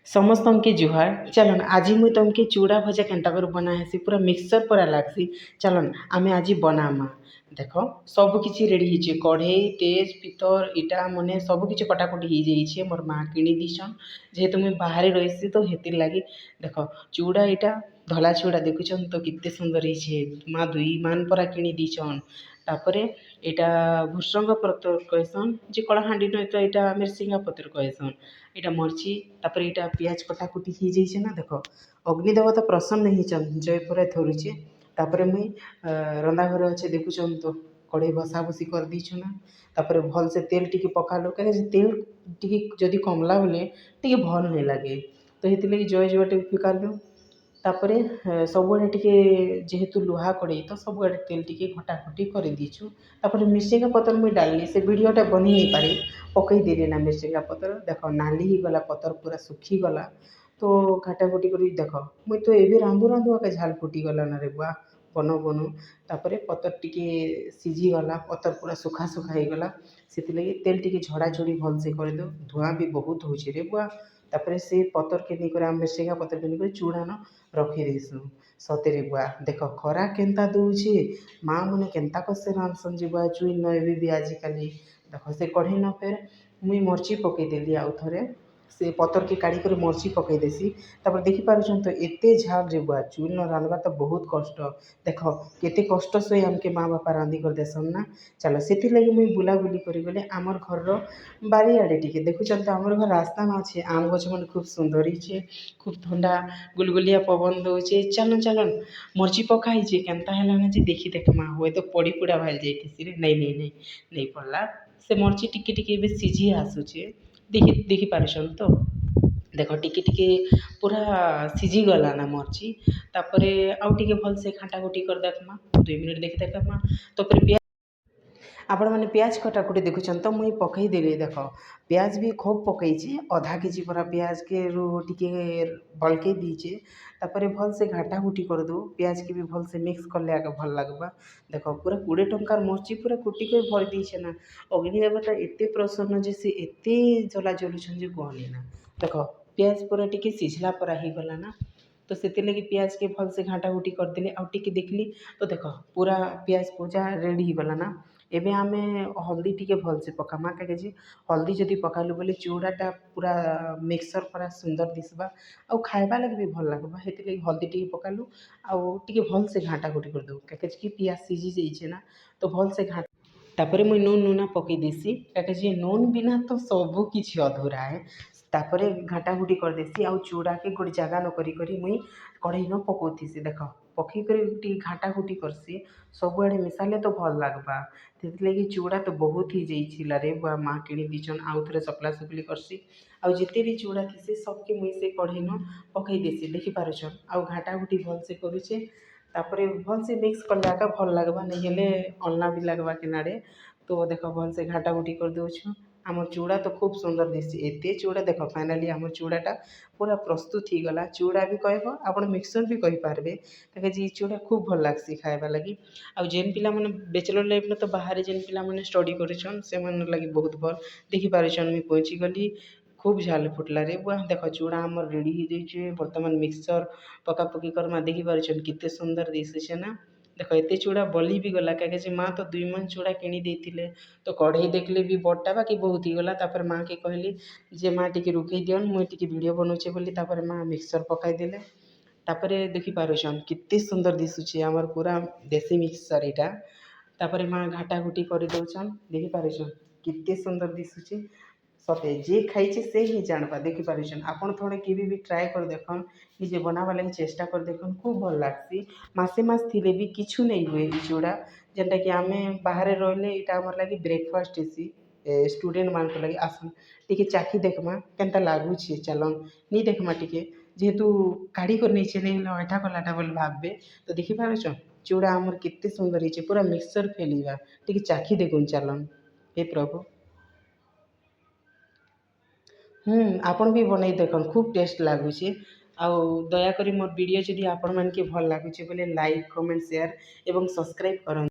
ସମସ୍ତଙ୍କି ଜୁହାର। ଚାଲନ୍ ଆଜି ମୁଇଁ ତମକେ ଚୁଡ଼ା ଭଜା କେନ୍ତା କରି ବନା ହେସି ପୁରା ମିକ୍ସଚର୍ ପରା ଲାଗ୍ସି। ଚାଲନ୍ ଆମେ ଆଜି ବନାମା। ଦେଖ ସବୁ କିଛି ରେଡ଼ି ହେଇଛେ, କଢ଼େଇ, ତେଜ, ପିତର ଇଟା ମାନେ ସବୁ କିଛି କଟାକଟି ହେଇଯାଇଛେ। ମୋର୍ ମା କିଣି ଦେଇଛନ୍, ଯେହେତୁ ମୁଇଁ ବାହାରେ ରହିସି ତ ହେଥିର୍ ଲାଗି। ଦେଖ ଚୁଡ଼ା ଇଟା ଧଲା ଚୁଡ଼ା ଦେଖୁଛନ୍ ତ କେତେ ସୁନ୍ଦର ହେଇଛେ। ମା ଦୁଇ ମାନ ପରା କିଣି ଦେଇଛନ୍। ତାପରେ ଏଇଟା ଭୃସଙ୍ଗ ପତ୍ର କହେସନ୍, ଯେ କଳାହାଣ୍ଡି ନୁହେଁ ତ ଏଇଟା ମିର୍ସିଙ୍ଗା ପତ୍ର କହେସନ୍। ଏଇଟା ମର୍ଚି, ତାପରେ ଏଇଟା ପିଆଜ କଟାକୁଟି ହେଇଯାଇଛେ ନା। ଦେଖ ଅଗ୍ନି ଦେବତା ପ୍ରସନ୍ନ ହେଇଛନ୍, ଜୟ ପୁରା ଧରୁଛେ। ତାପରେ ମୁଇଁ ରନ୍ଧା ଘରେ ଅଛେ ଦେଖୁଛନ୍ ତ କଢ଼େଇ ବସା ବସି କରିଦେଇଛୁ ନା। ତାପରେ ଭଲସେ ତେଲ ଟିକେ ପକାଲୁ, କାହିଁକି ତେଲ ଟିକେ ଯଦି କମଲା ବେଲେ ଟିକେ ଭଲ୍ ନାଇଁ ଲାଗେ, ତ ହେଥିର୍ଲାଗି ଜୟ ଜୁଆ ଟିକେ ଫୁକାଲୁ। ତାପରେ ସବୁଆଡ଼େ ଟିକେ ଯେହେତୁ ଲୁହା କଢ଼େଇ ତ ସବୁଆଡ଼େ ତେଲ ଟିକେ ଘଟାଘଟି କରିଦେଇଛୁ। ତାପରେ ମିର୍ସିଙ୍ଗା ପତର ମୁଇଁ ଡାଲଲି, ସେ ଭିଡ଼ିଓଟା ବନେଇ ନେଇ ପାରି, ପକେଇଦେଲି ନା ମିର୍ସିଙ୍ଗା ପତର। ଦେଖ ନାଲି ହେଇଗଲା ପତର, ପୁରା ଶୁଖିଗଲା। ତ ଘାଟାଘୁଟି କରି ଦେଖ ମୁଇଁ ତ ଏବେ ରାନ୍ଧୁ ରାନ୍ଧୁ ଏକା ଝାଲ୍ ଫୁଟିଗଲାନ ରେ ବୁଆ, ବନଉ ବନଉ। ତାପରେ ପତର ଟିକେ ସିଝିଗଲା, ପତର ପୁରା ସୁଖା ସୁଖା ହେଇଗଲା। ସେଥିଲାଗି ତେଲ ଟିକେ ଝଡ଼ାଝଡ଼ି ଭଲସେ କରିଦେଉ, ଧୂଆଁ ବି ବହୁତ ହଉଛେ ରେ ବୁଆ। ତାପରେ ସେ ପତରକେ ନେଇକରି ଆମେ ମିର୍ସିଙ୍ଗା ପତରକେ ନେଇକରି ଚୁଡ଼ାନ ରଖିଦେଇସୁଁ। ସତେରେ ବୁଆ ଦେଖ ଖରା କେନ୍ତା ଦଉଛେ, ମାଆ ମାନେ କେନ୍ତା କଷେ ରାନ୍ଧସନ୍ ଯେ ବୁଆ ଚୁଇ ନ ଏବେ ବି ଆଜିକାଲି। ଦେଖ ସେ କଢ଼େଇ ନ ଫେର୍ ମୁଇଁ ମର୍ଚି ପକେଇଦେଲି ଆଉ ଥରେ, ସେ ପତରକେ କାଢ଼ିକରି ମର୍ଚି ପକେଇଦେସି। ତାପରେ ଦେଖିପାରୁଛନ୍ ତ ଏତେ ଝାଲ୍ ରେ ବୁଆ, ଚୁଇନ ରାନ୍ଧବା ତ ବହୁତ କଷ୍ଟ। ଦେଖ କେତେ କଷ୍ଟ ସହି ଆମ୍କେ ମା ବାପା ରାନ୍ଧି କରି ଦେସନ୍ ନା। ଚାଲ ସେଥିର୍ଲାଗି ମୁଇଁ ବୁଲାବୁଲି କରି ଗଲେ ଆମର୍ ଘରର ବାରିଆଡ଼େ ଟିକେ ଦେଖୁଛନ୍ ତ ଆମର୍ ଘର ରାସ୍ତାନ ଅଛେ, ଆମ୍ବ ଗଛ ମାନେ ଖୁବ୍ ସୁନ୍ଦର ହେଇଛେ, ଖୁବ୍ ଥଣ୍ଡା ଗୁଲଗୁଲିଆ ପବନ ଦଉଛେ। ଚାଲନ୍ ଚାଲନ୍ ମର୍ଚି ପକା ହେଇଛେ, କେନ୍ତା ହେଲାନ ଯେ ଦେଖି ଦେଖ୍ମା, ହୁଏତ ପୋଡ଼ି ପୁଡ଼ା ବାହାରି ଯାଇଥିସି ରେ। ନେଇ ପଡ଼ଲା। ସେ ମର୍ଚି ଟିକେ ଟିକେ ଏବେ ସିଝି ଆସୁଛେ, ଦେଖିପାରୁଛନ୍ ତ। ଦେଖ ଟିକେ ଟିକେ ପୁରା ସିଝିଗଲା ନା ମର୍ଚି। ତାପରେ ଆଉ ଟିକେ ଭଲସେ ଘାଣ୍ଟାଘୁଟି କରି ଦେଖ୍ମା, 2 ମିନିଟ୍ ଦେଖି ଦେଖ୍ମା। ତାପରେ ଆପଣମାନେ ପିଆଜ କଟାକୁଟି ଦେଖୁଛନ୍ ତ ମୁଇଁ ପକେଇଦେଲି। ଦେଖ ପିଆଜ ବି ଖୁବ୍ ପକେଇଛି, ଅଧା କେଜି ପୁରା ପିଆଜକେ ରୁ ଟିକେ ବଳକେଇ ଦେଇଛେ। ତାପରେ ଭଲସେ ଘାଣ୍ଟାଘୁଟି କରିଦେଉ, ପିଆଜକେ ବି ଭଲସେ ମିକ୍ସ କଲେ ଆଗ ଭଲ ଲାଗ୍ବା। ଦେଖ ପୁରା 20 ଟଙ୍କାର ମର୍ଚି ପୁରା କୁଟିକରି ଭରି ଦେଇଛେ ନା। ଅଗ୍ନି ଦେବତା ଏତେ ପ୍ରସନ୍ନ ଯେ ସେ ଏତେ ଜଲା ଜଲୁଛନ୍ ଯେ କହନି ନା। ଦେଖ ପିଆଜ ପୁରା ଟିକେ ସିଝିଲା ପରା ହେଇଗଲା ନା, ତ ସେଥିର୍ଲାଗି ପିଆଜକେ ଭଲସେ ଘାଣ୍ଟାଘୁଟି କରିଦେଲି। ଆଉ ଟିକେ ଦେଖିଲି ତ ଦେଖ ପୁରା ପିଆଜ ଭଜା ରେଡ଼ି ହେଇଗଲା ନା। ଏବେ ଆମେ ହଳଦୀ ଟିକେ ଭଲସେ ପକାମା, କାହିଁକି ଯେ ହଳଦୀ ଯଦି ପକାଲୁ ବୋଲେ ଚୁଡ଼ାଟା ପୁରା ମିକ୍ସଚର୍ ପୁରା ସୁନ୍ଦର ଦିଶବା, ଆଉ ଖାଇବା ଲାଗି ବି ଭଲ ଲାଗ୍ବା। ହେଥିର୍ଲାଗି ହଳଦୀ ଟିକେ ପକାଲୁ, ଆଉ ଟିକେ ଭଲସେ ଘାଣ୍ଟାଘୁଟି କରିଦେଉ, କାହିଁକି ପିଆଜ ସିଝି ଯାଇଛେ ନା, ତ ଭଲସେ ତାପରେ ମୁଇଁ ନୁନ୍ ନୁନା ପକେଇ ଦେସି, କାହିଁକି ଯେ ନୁନ୍ ବିନା ତ ସବୁ କିଛି ଅଧୁରା ଏ। ତାପରେ ଘାଣ୍ଟାଘୁଟି କରିଦେସି, ଆଉ ଚୁଡ଼ାକେ ଗୋଟେ ଜାଗା ନ କରି ମୁଇଁ କଢ଼େଇନ ପକଉଥିସି। ଦେଖ ପକେଇକରି ଟିକେ ଘାଣ୍ଟାଘୁଟି କର୍ସି, ସବୁଆଡ଼େ ମିଶାଲେ ତ ଭଲ୍ ଲାଗ୍ବା। ସେଥିଲାଗି ଚୁଡ଼ା ତ ବହୁତ ହେଇଯାଇଥିଲା ରେ ବୁଆ, ମା କିଣି ଦେଇଛନ୍। ଆଉ ଥରେ ସକଲା ସକଲି କର୍ସି, ଆଉ ଯେତେ ବି ଚୁଡ଼ା ଥିସି ସବ୍କେ ମୁଇଁ ସେ କଢ଼େଇନ ପକେଇ ଦେସି, ଦେଖିପାରୁଛନ୍। ଆଉ ଘାଣ୍ଟାଘୁଟି ଭଲସେ କରୁଛେ, ତାପରେ ଭଲସେ ମିକ୍ସ କଲେ ଆକା ଭଲ୍ ଲାଗ୍ବା, ନାଇଁ ହେଲେ ଅଲଣା ବି ଲାଗ୍ବା କେନାଡ଼େ। ତ ଦେଖ ଭଲସେ ଘାଣ୍ଟାଘୁଟି କରିଦେଉଛୁ। ଆମର୍ ଚୁଡ଼ା ତ ଖୁବ୍ ସୁନ୍ଦର ଦିଶଛି, ଏତେ ଚୁଡ଼ା ଦେଖ ଫାଇନାଲି ଆମର୍ ଚୁଡ଼ାଟା ପୁରା ପ୍ରସ୍ତୁତ ହେଇଗଲା। ଚୁଡ଼ା ବି କହିବ, ଆପଣ ମିକ୍ସଚର୍ ବି କହିପାରବେ, କାହିଁକି ଯେ ଚୁଡ଼ା ଖୁବ୍ ଭଲ୍ ଲାଗ୍ସି ଖାଇବା ଲାଗି। ଆଉ ଯେନ୍ ପିଲାମାନେ ବ୍ୟାଚଲର୍ ଲାଇଫ୍ରେ ତ ବାହାରେ ଯେନ୍ ପିଲାମାନେ ଷ୍ଟଡ଼ି କରିଛନ୍ ସେମାନଙ୍କର ଲାଗି ବହୁତ ଭଲ୍। ଦେଖିପାରୁଛନ୍ ମୁଇଁ ପହଞ୍ଚି ଗଲି, ଖୁବ୍ ଝାଲ୍ ଫୁଟ୍ଲା ରେ ବୁଆ। ଦେଖ ଚୁଡ଼ା ଆମର୍ ରେଡ଼ି ହେଇଯାଇଛେ, ବର୍ତ୍ତମାନ ମିକ୍ସଚର୍ ପକାପକି କର୍ମା। ଦେଖିପାରୁଛନ୍ କେତେ ସୁନ୍ଦର ଦିଶୁଛେ ନା। ଦେଖ ଏତେ ଚୁଡ଼ା ବଲି ବି ଗଲା, କାହିଁକି ଯେ ମା ତ 2 ମନ୍ ଚୁଡ଼ା କିଣି ଦେଇଥିଲେ। ତ କଢ଼େଇ ଦେଖିଲେ ବି ବଡ଼ଟା ବାକି ବହୁତ ହେଇଗଲା। ତାପରେ ମାଆକେ କହିଲି ଯେ ମା ଟିକେ ରୁକେଇ ଦିଅନ୍, ମୁଇଁ ଟିକେ ଭିଡ଼ିଓ ବନଉଛେ ବୋଲି। ତାପରେ ମା ମିକ୍ସଚର୍ ପକାଇଦେଲେ। ତାପରେ ଦେଖିପାରୁଛନ୍ କେତେ ସୁନ୍ଦର ଦିଶୁଛେ ଆମର୍ ପୁରା ଦେଶୀ ମିକ୍ସଚର୍ ଇଟା। ତାପରେ ମା ଘାଣ୍ଟାଘୁଟି କରିଦଉଛନ୍, ଦେଖିପାରୁଛନ୍ କେତେ ସୁନ୍ଦର ଦିଶୁଛେ। ସତେ ଯେ ଖାଇଛେ ସେ ହିଁ ଜାଣ୍ବା, ଦେଖିପାରୁଛନ୍। ଆପଣ ଥରେ କେବେ ବି ଟ୍ରାଏ କରି ଦେଖନ୍, ନିଜେ ବନାବାର୍ ଲାଗି ଚେଷ୍ଟା କରି ଦେଖନ୍, ଖୁବ୍ ଭଲ୍ ଲାଗ୍ସି। ମାସେ ମାସ୍ ଥିଲେ ବି କିଛୁ ନେଇ ହୁଏ ଇ ଚୁଡ଼ା, ଯେନ୍ଟାକି ଆମେ ବାହାରେ ରହିଲେ ଇଟା ଆମର୍ ଲାଗି ବ୍ରେକଫାଷ୍ଟ ହେସି। ଷ୍ଟୁଡେଣ୍ଟମାନଙ୍କର ଲାଗି ଆସନ୍ ଟିକେ ଚାଖି ଦେଖ୍ମା କେନ୍ତା ଲାଗୁଛେ। ଚାଲନ୍ ନି ଦେଖ୍ମା ଟିକେ, ଯେହେତୁ କାଢ଼ି କରି ନେଇଛେ ନେଇ ହେଲେ ଅଇଠା କଲାଟା ବୋଲି ଭାବ୍ବେ। ତ ଦେଖିପାରୁଛନ୍ ଚୁଡ଼ା ଆମର୍ କେତେ ସୁନ୍ଦର ହେଇଛେ, ପୁରା ମିକ୍ସଚର୍ ଫେଲିବା। ଟିକେ ଚାଖି ଦେଖୁନ୍ ଚାଲନ୍। ହେ ପ୍ରଭୁ, ଆପଣ ବି ବନେଇ ଦେଖନ୍, ଖୁବ୍ ଟେଷ୍ଟ ଲାଗୁଛେ। ଆଉ ଦୟାକରି ମୋର୍ ଭିଡ଼ିଓ ଯଦି ଆପଣମାନ୍କେ ଭଲ୍ ଲାଗୁଛେ ବୋଲେ ଲାଇକ୍, କମେଣ୍ଟ, ସେୟାର ଏବଂ ସବସ୍କ୍ରାଇବ୍ କରନ୍।